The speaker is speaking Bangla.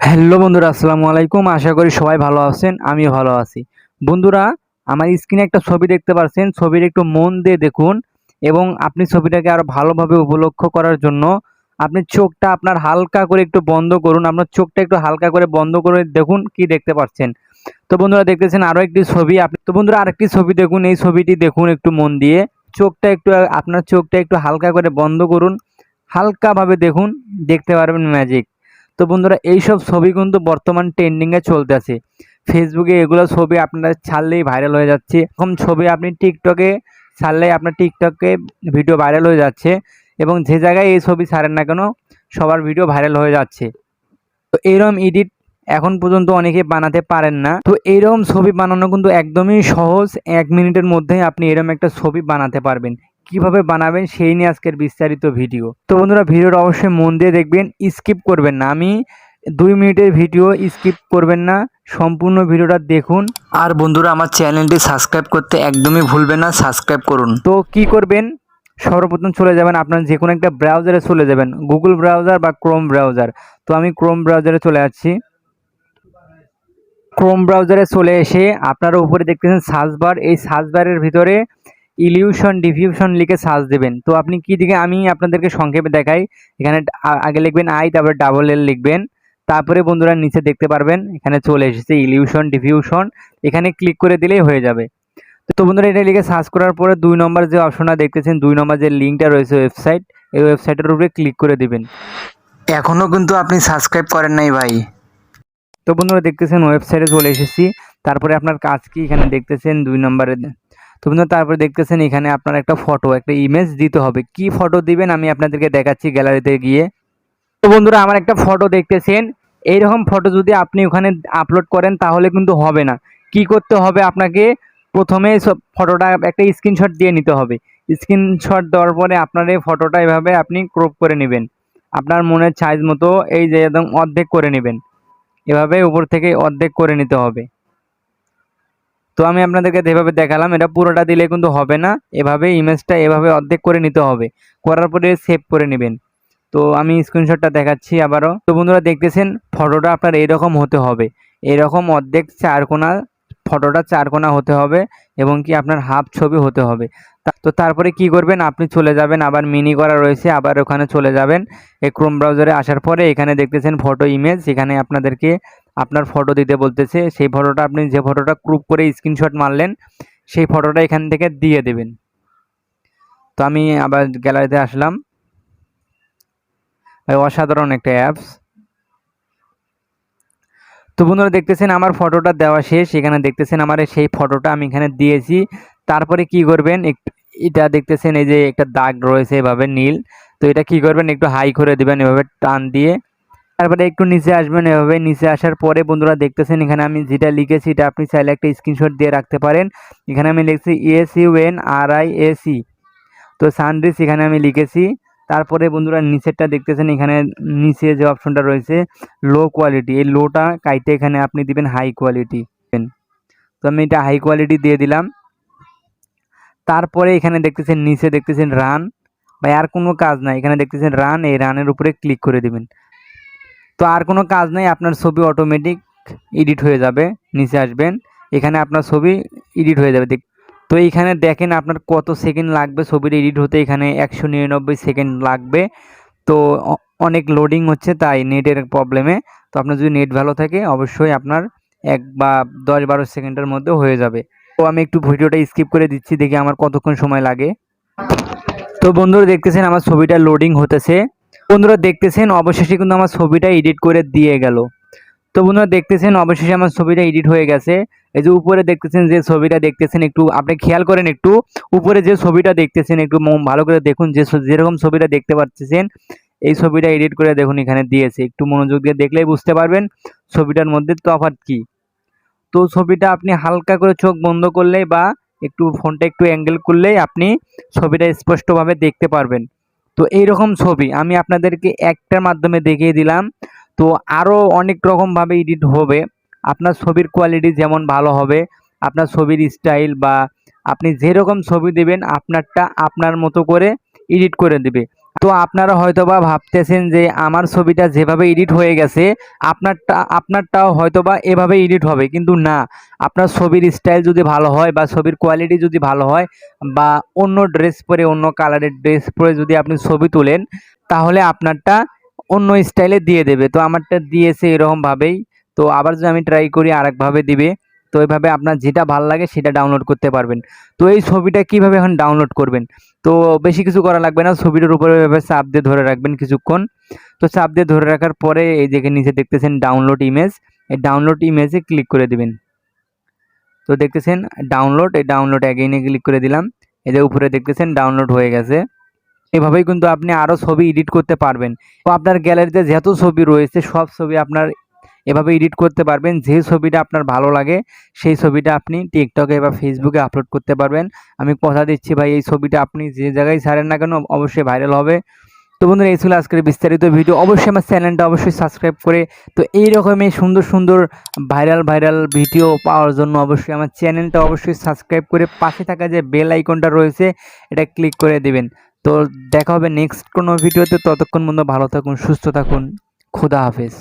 হ্যালো বন্ধুরা, আসসালামু আলাইকুম। আশা করি সবাই ভালো আছেন, আমিও ভালো আছি। বন্ধুরা, আমার স্ক্রিনে একটা ছবি দেখতে পাচ্ছেন। ছবির একটু মন দিয়ে দেখুন এবং আপনি ছবিটাকে আরো ভালোভাবে উপলক্ষ করার জন্য আপনি চোখটা আপনার হালকা করে একটু বন্ধ করুন। আপনার চোখটা একটু হালকা করে বন্ধ করে দেখুন কি দেখতে পাচ্ছেন। তো বন্ধুরা দেখতেছেন আরো একটি ছবি। তো বন্ধুরা আরেকটি ছবি দেখুন, এই ছবিটি দেখুন একটু মন দিয়ে। চোখটা একটু আপনার চোখটা একটু হালকা করে বন্ধ করুন, হালকাভাবে দেখুন, দেখতে পারবেন ম্যাজিক। তো বন্ধুরা এইসব ছবি কিন্তু বর্তমান ট্রেন্ডিংয়ে চলতেছে। ফেসবুকে এগুলো ছবি আপনারা ছাড়লেই ভাইরাল হয়ে যাচ্ছে। এরকম ছবি আপনি টিকটকে ছাড়লেই আপনার টিকটকে ভিডিও ভাইরাল হয়ে যাচ্ছে এবং যে জায়গায় এই ছবি ছাড়েন না কেন সবার ভিডিও ভাইরাল হয়ে যাচ্ছে। তো এইরকম এডিট এখন পর্যন্ত অনেকে বানাতে পারেন না। তো এইরকম ছবি বানানো কিন্তু একদমই সহজ। 1 মিনিটের মধ্যেই আপনি এরকম একটা ছবি বানাতে পারবেন। কিভাবে বানাবেন সেই নিয়ে আজকের বিস্তারিত ভিডিও। তো বন্ধুরা ভিডিওটা অবশ্যই মন দিয়ে দেখবেন, স্কিপ করবেন না। আমি 2 মিনিটের ভিডিও, স্কিপ করবেন না, সম্পূর্ণ ভিডিওটা দেখুন। আর বন্ধুরা আমার চ্যানেলটি সাবস্ক্রাইব করতে একদমই ভুলবেন না, সাবস্ক্রাইব করুন। তো কি করবেন, সর্বপ্রথম চলে যাবেন আপনার যে কোনো একটা ব্রাউজারে চলে যাবেন, গুগল ব্রাউজার বা ক্রোম ব্রাউজার। তো আমি ক্রোম ব্রাউজারে চলে যাচ্ছি। ক্রোম ব্রাউজারে চলে এসে আপনারা উপরে দেখতেছেন সার্চ বার। এই সার্চ বারের ভিতরে ইলিউশন ডিফিউশন লিখে সার্চ দেবেন। তো আপনি কি দিকে আমি আপনাদেরকে সংক্ষেপে দেখাই। এখানে আগে লিখবেন আই, তারপরে ডাবল এল লিখবেন। তারপরে বন্ধুরা নিচে দেখতে পারবেন এখানে চলে এসেছে ইলিউশন ডিফিউশন। এখানে ক্লিক করে দিলেই হয়ে যাবে। তো বন্ধুরা এটা লিখে সার্চ করার পরে 2 নম্বর যে অপশনটা দেখতেছেন, 2 নম্বর যে লিঙ্কটা রয়েছে ওয়েবসাইট, এই ওয়েবসাইটের উপরে ক্লিক করে দিবেন। এখনও কিন্তু আপনি সাবস্ক্রাইব করেন নাই ভাই। তো বন্ধুরা দেখতেছেন ওয়েবসাইটে চলে এসেছি। তারপরে আপনার কাজ কি এখানে দেখতেছেন 2 নম্বরে। তো বন্ধুরা তারপরে দেখতেছেন এখানে আপনার একটা ফটো, একটা ইমেজ দিতে হবে। কি ফটো দিবেন আমি আপনাদেরকে দেখাচ্ছি গ্যালারিতে গিয়ে। তো বন্ধুরা আমার একটা ফটো দেখতেছেন, এইরকম ফটো যদি আপনি ওখানে আপলোড করেন তাহলে কিন্তু হবে না। কি করতে হবে আপনাকে, প্রথমে সব ফটোটা একটা স্ক্রিনশট দিয়ে নিতে হবে। স্ক্রিনশট দেওয়ার পরে আপনার এই ফটোটা এভাবে আপনি ক্রপ করে নেবেন আপনার মনের সাইজ মতো। এই যে একদম অর্ধেক করে নেবেন, এভাবে উপর থেকে অর্ধেক করে নিতে হবে। তো আমি আপনাদেরকে যেভাবে দেখালাম, এটা পুরোটা দিলে কিন্তু হবে না। এভাবে ইমেজটা এভাবে অর্ধেক করে নিতে হবে, করার পরে সেভ করে নেবেন। তো আমি স্ক্রিনশটটা দেখাচ্ছি আবারও। তো বন্ধুরা দেখতেছেন ফটোটা আপনার এরকম হতে হবে, এরকম অর্ধেক 4 কোণা, ফটোটা 4 কোণা হতে হবে এবং কি আপনার হাফ ছবি হতে হবে। তো তারপরে কি করবেন, আপনি চলে যাবেন, আবার মিনি করা রয়েছে, আবার ওখানে চলে যাবেন। এই ক্রোম ব্রাউজারে আসার পরে এখানে দেখতেছেন ফটো ইমেজ, এখানে আপনাদেরকে আপনার ফটো দিতে বলতেছে। সেই ফটোটা আপনি যে ফটোটা ক্রপ করে স্ক্রিনশট মারলেন সেই ফটোটা এখান থেকে দিয়ে দেবেন। তো আমি আবার গ্যালারিতে আসলাম। অসাধারণ একটা অ্যাপস। তো বন্ধুরা দেখতেছেন আমার ফটোটা দেওয়া শেষ। এখানে দেখতেছেন আমার সেই ফটোটা আমি এখানে দিয়েছি। তারপরে কি করবেন, এটা দেখতেছেন এই যে একটা দাগ রয়েছে এভাবে নীল। তো এটা কি করবেন, একটু হাই করে দিবেন এভাবে টান দিয়ে। তারপরে একটু নিচে আসবেন, এভাবে নিচে আসার পরে বন্ধুরা দেখতেছেন এখানে আমি যেটা লিখেছি এটা আপনি চাইলে একটা স্ক্রিনশট দিয়ে রাখতে পারেন। এখানে আমি লিখছি SUNRIAC। তো সানরিস এখানে আমি লিখেছি। তারপরে বন্ধুরা নিচেরটা দেখতেছেন, এখানে নিচে যে অপশনটা রয়েছে লো কোয়ালিটি, এই লোটা কাইটে এখানে আপনি দিবেন হাই কোয়ালিটি। তো আমি এটা হাই কোয়ালিটি দিয়ে দিলাম। তারপরে এখানে দেখতেছেন নিচে দেখতেছেন রান, বা আর কোনো কাজ নাই, এখানে দেখতেছেন রান, এই রানের উপরে ক্লিক করে দিবেন। তো আর কোনো কাজ নাই, আপনার ছবি অটোমেটিক এডিট হয়ে যাবে। নিচে আসবেন, এখানে আপনার ছবি এডিট হয়ে যাবে। তো এইখানে দেখেন আপনার কত সেকেন্ড লাগবে ছবিটা এডিট হতে। এখানে 199 সেকেন্ড লাগবে। তো অনেক লোডিং হচ্ছে তাই নেটের প্রবলেমে। তো আপনার যদি নেট ভালো থাকে অবশ্যই আপনার 1 বা 10-12 সেকেন্ডের মধ্যে হয়ে যাবে। তো আমি একটু ভিডিওটা স্কিপ করে দিচ্ছি, দেখি আমার কতক্ষণ সময় লাগে। তো বন্ধুরা দেখতেছেন আমার ছবিটা লোডিং হতেছে। বন্ধুরা দেখতেছেন অবশেষে কিন্তু আমার ছবিটা এডিট করে দিয়ে গেল। তো বন্ধুরা দেখতেছেন অবশেষে আমার ছবিটা এডিট হয়ে গেছে। এই যে উপরে দেখতেছেন যে ছবিটা দেখতেছেন, একটু আপনি খেয়াল করেন, একটু উপরে যে ছবিটা দেখতেছেন একটু ভালো করে দেখুন। যেরকম ছবিটা দেখতে পাচ্ছেন এই ছবিটা এডিট করে দেখুন এখানে দিয়েছে। একটু মনোযোগ দিয়ে দেখলেই বুঝতে পারবেন ছবিটার মধ্যে তফাৎ কি। তো ছবিটা আপনি হালকা করে চোখ বন্ধ করলেই বা একটু ফোনটা একটু অ্যাঙ্গেল করলেই আপনি ছবিটা স্পষ্টভাবে দেখতে পারবেন। তো এইরকম ছবি আমি আপনাদেরকে একটার মাধ্যমে দেখিয়ে দিলাম। তো আরও অনেক রকমভাবে এডিট হবে। আপনার ছবির কোয়ালিটি যেমন ভালো হবে, আপনার ছবির স্টাইল বা আপনি যেরকম ছবি দেবেন আপনারটা আপনার মতো করে এডিট করে দেবে। তো আপনারা হয়তোবা ভাবতেছেন যে আমার ছবিটা যেভাবে এডিট হয়ে গেছে আপনারটাও হয়তোবা এভাবে এডিট হবে, কিন্তু না। আপনার ছবির স্টাইল যদি ভালো হয় বা ছবির কোয়ালিটি যদি ভালো হয় বা অন্য ড্রেস পরে অন্য কালারের ড্রেস পরে যদি আপনি ছবি তোলেন, তাহলে আপনারটা অন্য স্টাইলে দিয়ে দেবে। তো আমারটা দিয়েছে এরকমভাবেই। তো আবার যদি আমি ট্রাই করি আরেকভাবে দিবে। তো এইভাবে আপনার যেটা ভালো লাগে সেটা ডাউনলোড করতে পারবেন। তো এই ছবিটা কিভাবে এখন ডাউনলোড করবেন? তো বেশি কিছু করা লাগবে না, ছবিটার উপরে এভাবে চাপ দিয়ে ধরে রাখবেন কিছুক্ষণ। তো চাপ দিয়ে ধরে রাখার পরে এই যে নিচে দেখতেছেন ডাউনলোড ইমেজ, এই ডাউনলোড ইমেজে ক্লিক করে দিবেন। তো দেখতেছেন ডাউনলোড, এই ডাউনলোড অ্যাগেইনে ক্লিক করে দিলাম। এই যে উপরে দেখতেছেন ডাউনলোড হয়ে গেছে। এভাবেই কিন্তু আপনি আরও ছবি এডিট করতে পারবেন। তো আপনার গ্যালারিতে যত ছবি রয়েছে সব ছবি আপনার এভাবে এডিট করতে পারবেন। যে ছবিটা আপনার ভালো লাগে সেই ছবিটা আপনি টিকটকে বা ফেসবুকে আপলোড করতে পারবেন। আমি কথা দিচ্ছি ভাই, এই ছবিটা আপনি যে জায়গায় ছাড়েন না কেন অবশ্যই ভাইরাল হবে। তো বন্ধুরা, এই ছিল আজকের বিস্তারিত ভিডিও। অবশ্যই আমার চ্যানেলটা অবশ্যই সাবস্ক্রাইব করে, তো এই রকমই সুন্দর সুন্দর ভাইরাল ভিডিও পাওয়ার জন্য অবশ্যই আমার চ্যানেলটা অবশ্যই সাবস্ক্রাইব করে পাশে থাকা যে বেল আইকনটা রয়েছে এটা ক্লিক করে দিবেন। তো দেখা হবে নেক্সট কোনো ভিডিওতে। ততক্ষণ পর্যন্ত ভালো থাকুন, সুস্থ থাকুন। খোদা হাফেজ।